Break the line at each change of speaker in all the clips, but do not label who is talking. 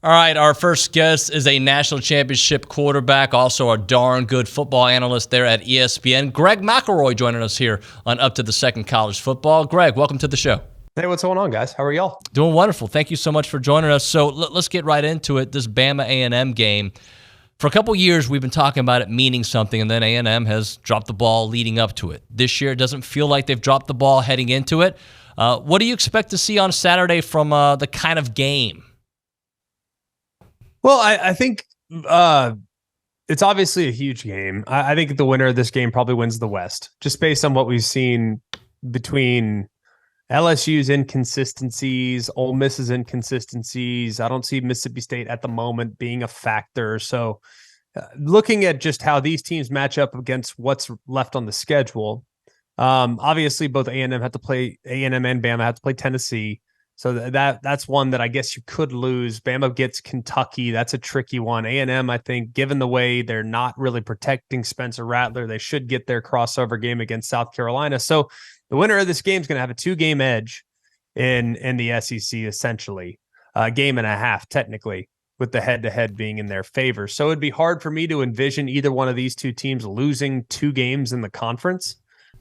All right, our first guest is a national championship quarterback, also a darn good football analyst there at ESPN. Greg McElroy joining us here on Up to the Second College Football. Greg, welcome to the show.
Hey, what's going on, guys? How are y'all?
Doing wonderful. Thank you so much for joining us. So let's get right into it. This Bama A&M game. For a couple years, we've been talking about it meaning something, and then A&M has dropped the ball leading up to it. This year, it doesn't feel like they've dropped the ball heading into it. What do you expect to see on Saturday from the kind of game?
Well, I think it's obviously a huge game. I think the winner of this game probably wins the West, just based on what we've seen between LSU's inconsistencies, Ole Miss's inconsistencies. I don't see Mississippi State at the moment being a factor. So looking at just how these teams match up against what's left on the schedule, obviously both A&M and Bama have to play Tennessee. So that's one that I guess you could lose. Bama gets Kentucky. That's a tricky one. A&M, I think, given the way they're not really protecting Spencer Rattler, they should get their crossover game against South Carolina. So the winner of this game is going to have a 2-game edge in the SEC, essentially. A game and a half, technically, with the head-to-head being in their favor. So it'd be hard for me to envision either one of these two teams losing 2 games in the conference.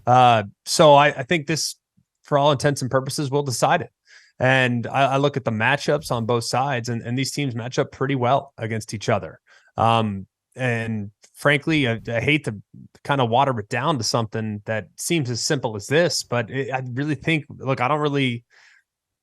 So I think this, for all intents and purposes, will decide it. And I look at the matchups on both sides, and these teams match up pretty well against each other. And frankly, I hate to kind of water it down to something that seems as simple as this, but I really think, look,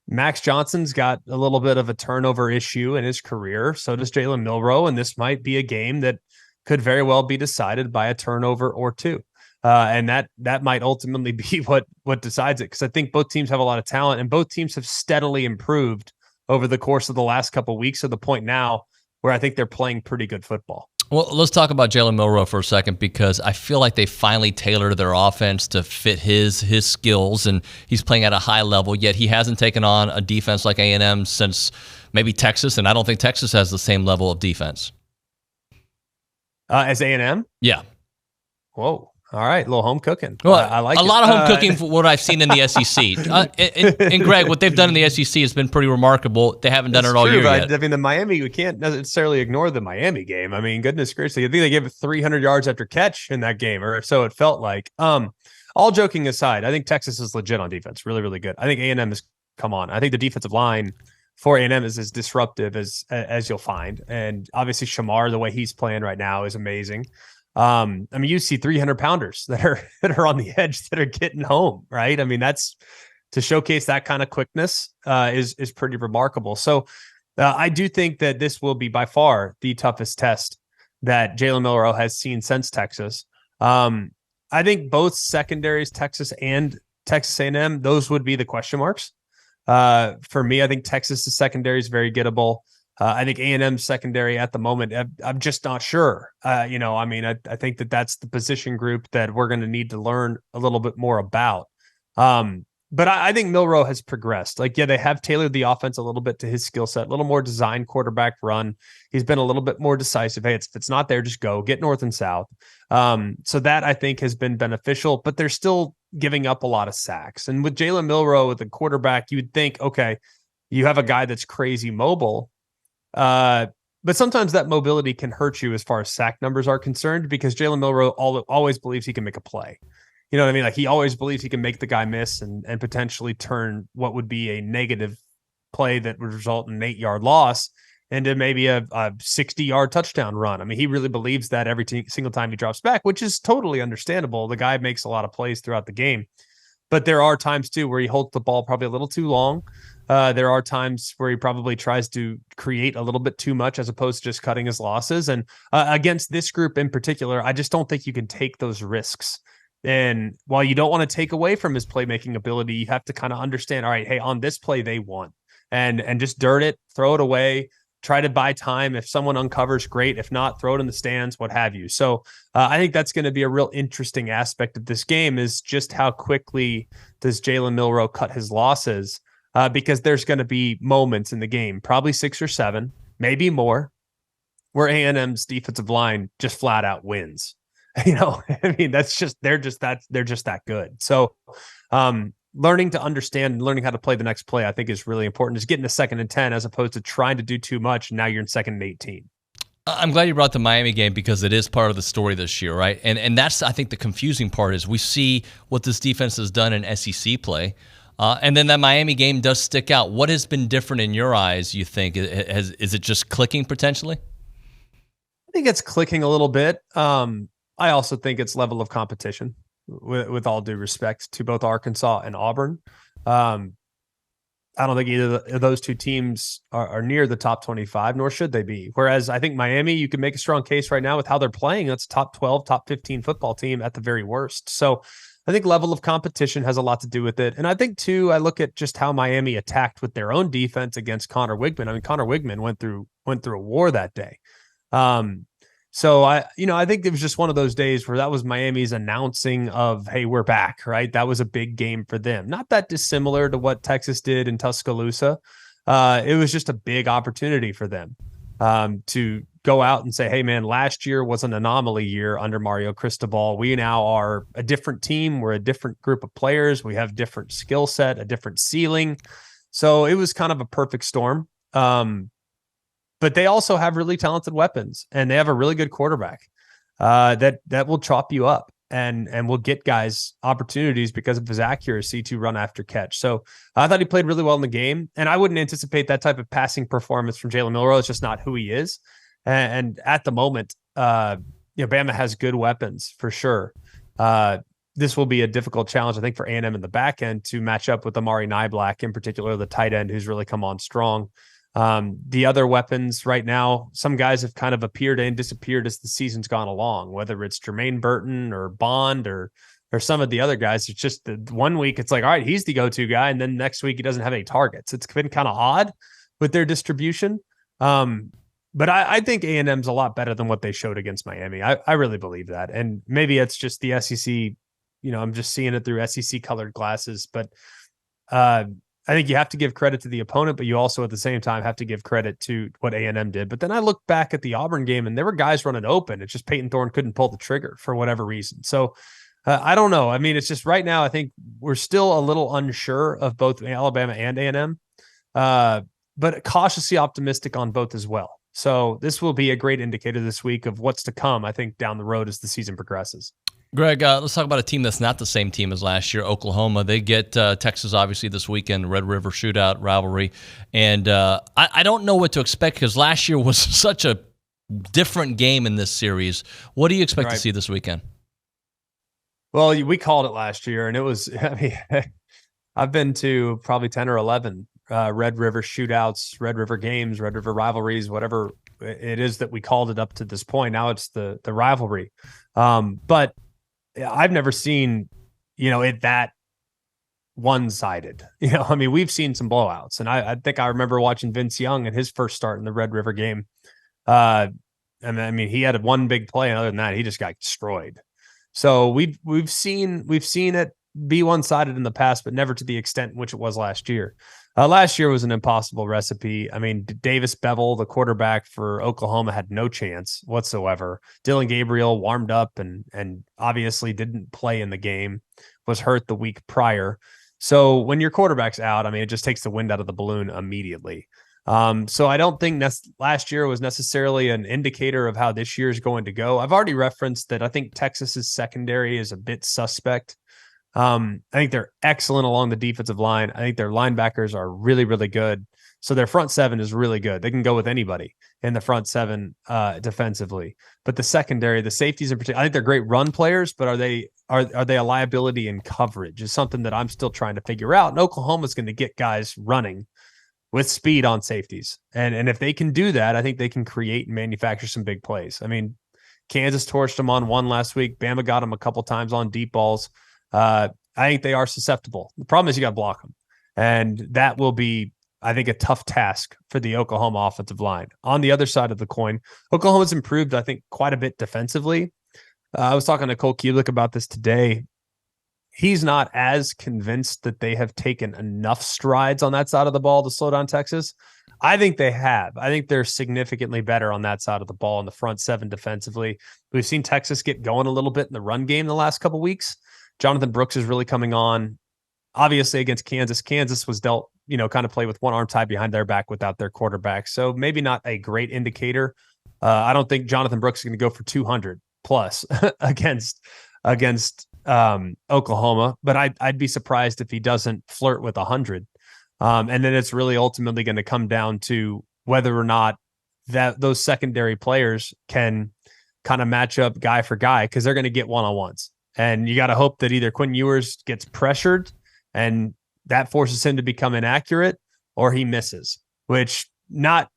Max Johnson's got a little bit of a turnover issue in his career. So does Jalen Milroe, and this might be a game that could very well be decided by a turnover or two. And that might ultimately be what decides it, because I think both teams have a lot of talent, and both teams have steadily improved over the course of the last couple of weeks, to the point now where I think they're playing pretty good football.
Well, let's talk about Jalen Milroe for a second, because I feel like they finally tailored their offense to fit his skills, and he's playing at a high level, yet he hasn't taken on a defense like A&M since maybe Texas, and I don't think Texas has the same level of defense.
As A&M?
Yeah.
Whoa. All right, a little home cooking.
Well,
I like
a
it.
lot of home cooking for what I've seen in the SEC. And Greg, what they've done in the SEC has been pretty remarkable. They haven't done it all year yet.
I mean, the Miami, we can't necessarily ignore the Miami game. I mean, goodness gracious, I think they gave it 300 yards after catch in that game, or so it felt like. All joking aside, I think Texas is legit on defense, really, really good. I think A&M is, come on. I think the defensive line for A&M is as disruptive as you'll find. And obviously Shamar, the way he's playing right now, is amazing. I mean, you see 300-pounders that are on the edge that are getting home, right? I mean, that's to showcase that kind of quickness is pretty remarkable. So I do think that this will be by far the toughest test that Jalen Milroe has seen since Texas. I think both secondaries, Texas and Texas A&M, those would be the question marks. For me, I think Texas's secondary is very gettable. I think A&M's secondary at the moment, I'm just not sure. I think that's the position group that we're going to need to learn a little bit more about. But I think Milroe has progressed. They have tailored the offense a little bit to his skill set, a little more design quarterback run. He's been a little bit more decisive. Hey, if it's not there, just go get north and south. So that I think has been beneficial, but they're still giving up a lot of sacks. And with Jalen Milroe, with the quarterback, you would think, okay, you have a guy that's crazy mobile. But sometimes that mobility can hurt you as far as sack numbers are concerned, because Jalen Milroe always believes he can make a play. You know what I mean? Like, he always believes he can make the guy miss and potentially turn what would be a negative play that would result in an 8-yard loss into maybe a 60-yard touchdown run. I mean, he really believes that every single time he drops back, which is totally understandable. The guy makes a lot of plays throughout the game. But there are times, too, where he holds the ball probably a little too long. There are times where he probably tries to create a little bit too much as opposed to just cutting his losses. And against this group in particular, I just don't think you can take those risks. And while you don't want to take away from his playmaking ability, you have to kind of understand, all right, hey, on this play, they won. And just dirt it, throw it away, try to buy time. If someone uncovers, great. If not, throw it in the stands, what have you. So I think that's going to be a real interesting aspect of this game, is just how quickly does Jalen Milroe cut his losses, because there's going to be moments in the game, probably 6 or 7, maybe more, where A&M's defensive line just flat out wins. I mean, they're just that good. So learning to understand and learning how to play the next play, I think, is really important. Just getting a 2nd and 10 as opposed to trying to do too much. And now you're in 2nd and 18.
I'm glad you brought the Miami game because it is part of the story this year, right? And that's, I think, the confusing part is we see what this defense has done in SEC play, and then that Miami game does stick out. What has been different in your eyes, you think? Is it just clicking potentially?
I think it's clicking a little bit. I also think it's level of competition, with all due respect to both Arkansas and Auburn. I don't think either of those two teams are near the top 25, nor should they be. Whereas I think Miami, you can make a strong case right now with how they're playing. That's a top 12, top 15 football team at the very worst. So I think level of competition has a lot to do with it. And I think, too, I look at just how Miami attacked with their own defense against Connor Wigman. I mean, Connor Wigman went through a war that day. So I think it was just one of those days where that was Miami's announcing of, hey, we're back, right? That was a big game for them. Not that dissimilar to what Texas did in Tuscaloosa. It was just a big opportunity for them to go out and say, hey, man, last year was an anomaly year under Mario Cristobal. We now are a different team. We're a different group of players. We have different skill set, a different ceiling. So it was kind of a perfect storm. But they also have really talented weapons, and they have a really good quarterback that will chop you up and will get guys opportunities because of his accuracy to run after catch. So I thought he played really well in the game, and I wouldn't anticipate that type of passing performance from Jalen Milroe. It's just not who he is. And at the moment, Bama has good weapons for sure. This will be a difficult challenge, I think, for A&M in the back end to match up with Amari Niblack, in particular, the tight end who's really come on strong. The other weapons right now, some guys have kind of appeared and disappeared as the season's gone along, whether it's Jermaine Burton or Bond or some of the other guys. It's just the 1 week it's like, all right, he's the go-to guy. And then next week he doesn't have any targets. It's been kind of odd with their distribution. But I think A&M's a lot better than what they showed against Miami. I really believe that. And maybe it's just the SEC, I'm just seeing it through SEC colored glasses, but, I think you have to give credit to the opponent, but you also at the same time have to give credit to what A&M did. But then I look back at the Auburn game and there were guys running open. It's just Peyton Thorne couldn't pull the trigger for whatever reason. So I don't know. I mean, it's just right now, I think we're still a little unsure of both Alabama and A&M, but cautiously optimistic on both as well. So this will be a great indicator this week of what's to come, I think, down the road as the season progresses.
Greg, let's talk about a team that's not the same team as last year, Oklahoma. They get Texas, obviously, this weekend, Red River Shootout rivalry. And I don't know what to expect because last year was such a different game in this series. What do you expect to see this weekend?
Well, we called it last year, and it was, I've been to probably 10 or 11 Red River Shootouts, Red River games, Red River rivalries, whatever it is that we called it up to this point. Now it's the rivalry. But I've never seen, it that one-sided. We've seen some blowouts, and I think I remember watching Vince Young in his first start in the Red River game. He had one big play, and other than that, he just got destroyed. So we've seen it be one-sided in the past, but never to the extent in which it was last year. Last year was an impossible recipe. I mean, Davis Bevel, the quarterback for Oklahoma, had no chance whatsoever. Dylan Gabriel warmed up and obviously didn't play in the game, was hurt the week prior. So when your quarterback's out, it just takes the wind out of the balloon immediately. So I don't think last year was necessarily an indicator of how this year is going to go. I've already referenced that I think Texas's secondary is a bit suspect. I think they're excellent along the defensive line. I think their linebackers are really, really good. So their front seven is really good. They can go with anybody in the front seven defensively. But the secondary, the safeties in particular, I think they're great run players, but are they a liability in coverage is something that I'm still trying to figure out. And Oklahoma's going to get guys running with speed on safeties. And if they can do that, I think they can create and manufacture some big plays. Kansas torched them on one last week. Bama got them a couple times on deep balls. I think they are susceptible. The problem is you got to block them. And that will be, I think, a tough task for the Oklahoma offensive line. On the other side of the coin, Oklahoma's improved, I think, quite a bit defensively. I was talking to Cole Kulik about this today. He's not as convinced that they have taken enough strides on that side of the ball to slow down Texas. I think they have. I think they're significantly better on that side of the ball in the front seven defensively. We've seen Texas get going a little bit in the run game the last couple of weeks. Jonathan Brooks is really coming on. obviously against Kansas was dealt, kind of play with one arm tied behind their back without their quarterback. So maybe not a great indicator. I don't think Jonathan Brooks is going to go for 200 plus against Oklahoma, but I'd be surprised if he doesn't flirt with 100. And then it's really ultimately going to come down to whether or not that those secondary players can kind of match up guy for guy, because they're going to get one-on-ones. And you got to hope that either Quinn Ewers gets pressured and that forces him to become inaccurate, or he misses, which not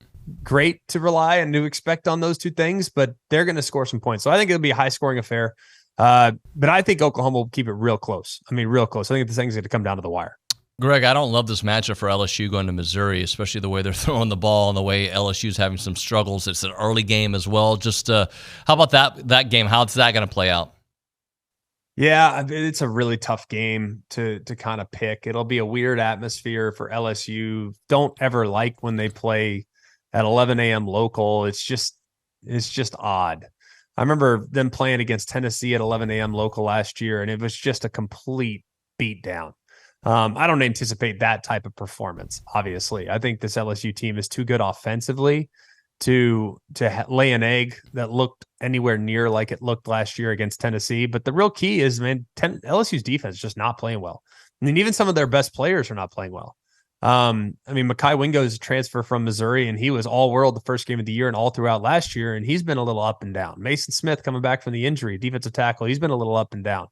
great to rely and to expect on those two things, but they're going to score some points. So I think it'll be a high-scoring affair. But I think Oklahoma will keep it real close. I mean, real close. I think this thing's going to come down to the wire.
Greg, I don't love this matchup for LSU going to Missouri, especially the way they're throwing the ball and the way LSU's having some struggles. It's an early game as well. Just how about that game? How's that going to play out?
Yeah, it's a really tough game to kind of pick. It'll be a weird atmosphere for LSU. Don't ever like when they play at 11 a.m. local. It's just odd. I remember them playing against Tennessee at 11 a.m. local last year, and it was just a complete beatdown. I don't anticipate that type of performance, obviously. I think this LSU team is too good offensively to lay an egg that looked anywhere near like it looked last year against Tennessee. But the real key is, man, LSU's defense is just not playing well. I mean, even some of their best players are not playing well. I mean, Mekhi Wingo is a transfer from Missouri, and he was all-world the first game of the year and all throughout last year, and he's been a little up and down. Mason Smith coming back from the injury, defensive tackle, he's been a little up and down.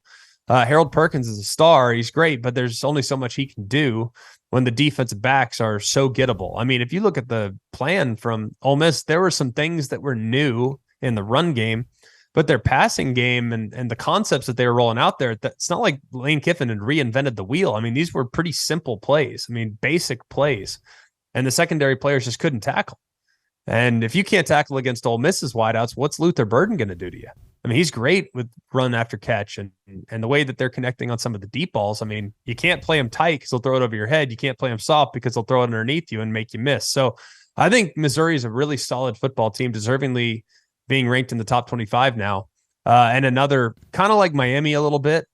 Harold Perkins is a star. He's great, but there's only so much he can do when the defensive backs are so gettable. I mean, if you look at the plan from Ole Miss, there were some things that were new in the run game, but their passing game and the concepts that they were rolling out there, it's not like Lane Kiffin had reinvented the wheel. I mean, these were pretty simple plays. I mean, basic plays, and the secondary players just couldn't tackle. And if you can't tackle against Ole Miss's wideouts, what's Luther Burden going to do to you? I mean, he's great with run after catch, and the way that they're connecting on some of the deep balls. I mean, you can't play him tight because he'll throw it over your head. You can't play him soft because he'll throw it underneath you and make you miss. So I think Missouri is a really solid football team, deservingly being ranked in the top 25 now. And another kind of like Miami a little bit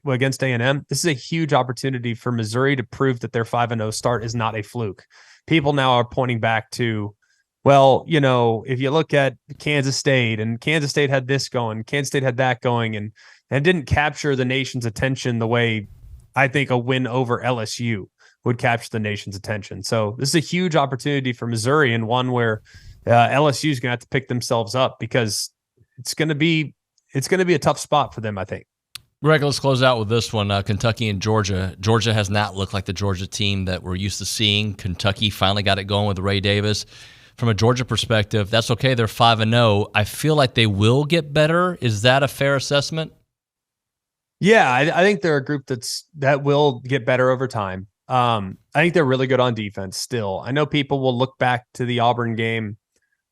against A&M. This is a huge opportunity for Missouri to prove that their 5-0 start is not a fluke. People now are pointing back to, well, if you look at Kansas State, and Kansas State had this going, Kansas State had that going, and didn't capture the nation's attention the way I think a win over LSU would capture the nation's attention. So this is a huge opportunity for Missouri, and one where LSU is going to have to pick themselves up, because it's going to be a tough spot for them, I think.
Greg, let's close out with this one. Kentucky and Georgia. Georgia has not looked like the Georgia team that we're used to seeing. Kentucky finally got it going with Ray Davis. From a Georgia perspective, that's okay. They're 5-0. I feel like they will get better. Is that a fair assessment?
Yeah, I think they're a group that will get better over time. I think they're really good on defense still. I know people will look back to the Auburn game,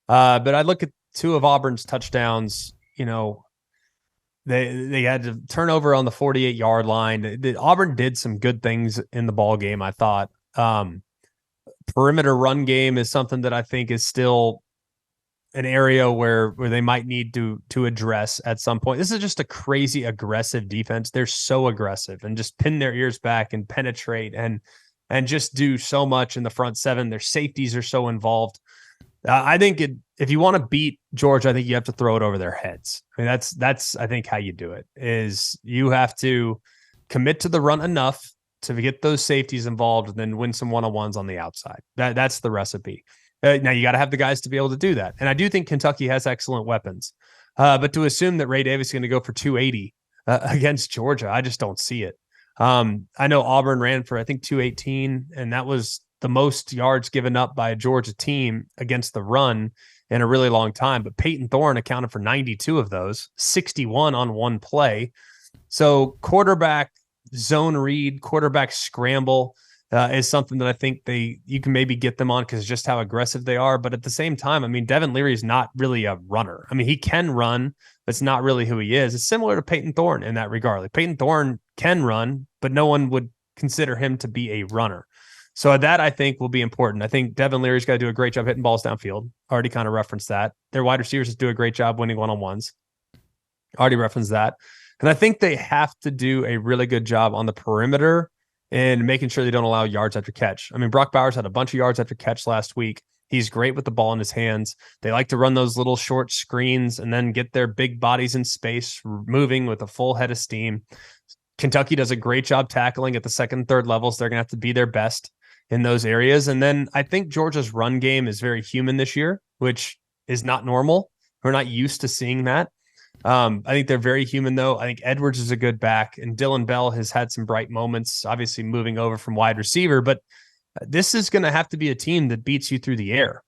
but I look at two of Auburn's touchdowns. They had to turn over on the 48-yard line. Auburn did some good things in the ball game, I thought. Perimeter run game is something that I think is still an area where they might need to address at some point. This is just a crazy aggressive defense. They're so aggressive and just pin their ears back and penetrate and just do so much in the front seven. Their safeties are so involved. I think if you want to beat Georgia, I think you have to throw it over their heads. I mean, that's I think how you do it is you have to commit to the run enough to get those safeties involved and then win some one-on-ones on the outside. That's the recipe. Now you got to have the guys to be able to do that. And I do think Kentucky has excellent weapons. But to assume that Ray Davis is going to go for 280 against Georgia, I just don't see it. I know Auburn ran for, I think, 218, and that was the most yards given up by a Georgia team against the run in a really long time. But Peyton Thorne accounted for 92 of those, 61 on one play. So quarterback zone read, quarterback scramble is something that I think you can maybe get them on because just how aggressive they are. But at the same time, I mean, Devin Leary is not really a runner. I mean, he can run, but it's not really who he is. It's similar to Peyton Thorne in that regard. Like Peyton Thorne can run, but no one would consider him to be a runner. So that I think will be important. I think Devin Leary's got to do a great job hitting balls downfield. Already kind of referenced that. Their wide receivers do a great job winning one-on-ones. Already referenced that. And I think they have to do a really good job on the perimeter and making sure they don't allow yards after catch. I mean, Brock Bowers had a bunch of yards after catch last week. He's great with the ball in his hands. They like to run those little short screens and then get their big bodies in space, moving with a full head of steam. Kentucky does a great job tackling at the second, third levels. They're going to have to be their best in those areas. And then I think Georgia's run game is very human this year, which is not normal. We're not used to seeing that. I think they're very human, though. I think Edwards is a good back, and Dylan Bell has had some bright moments, obviously moving over from wide receiver. But this is going to have to be a team that beats you through the air.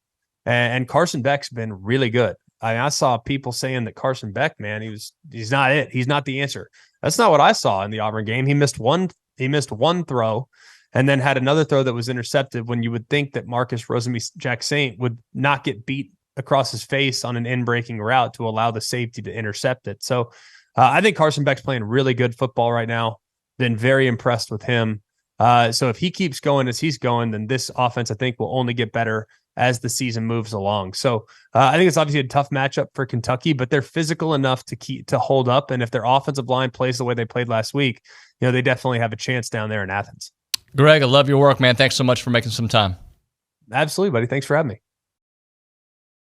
And Carson Beck's been really good. I saw people saying that Carson Beck, man, he's not it. He's not the answer. That's not what I saw in the Auburn game. He missed one throw and then had another throw that was intercepted when you would think that Marcus Rosemy-Jacksaint would not get beat across his face on an in-breaking route to allow the safety to intercept it. So I think Carson Beck's playing really good football right now. Been very impressed with him. So if he keeps going as he's going, then this offense, I think, will only get better as the season moves along. So I think it's obviously a tough matchup for Kentucky, but they're physical enough to hold up. And if their offensive line plays the way they played last week, they definitely have a chance down there in Athens.
Greg, I love your work, man. Thanks so much for making some time.
Absolutely, buddy. Thanks for having me.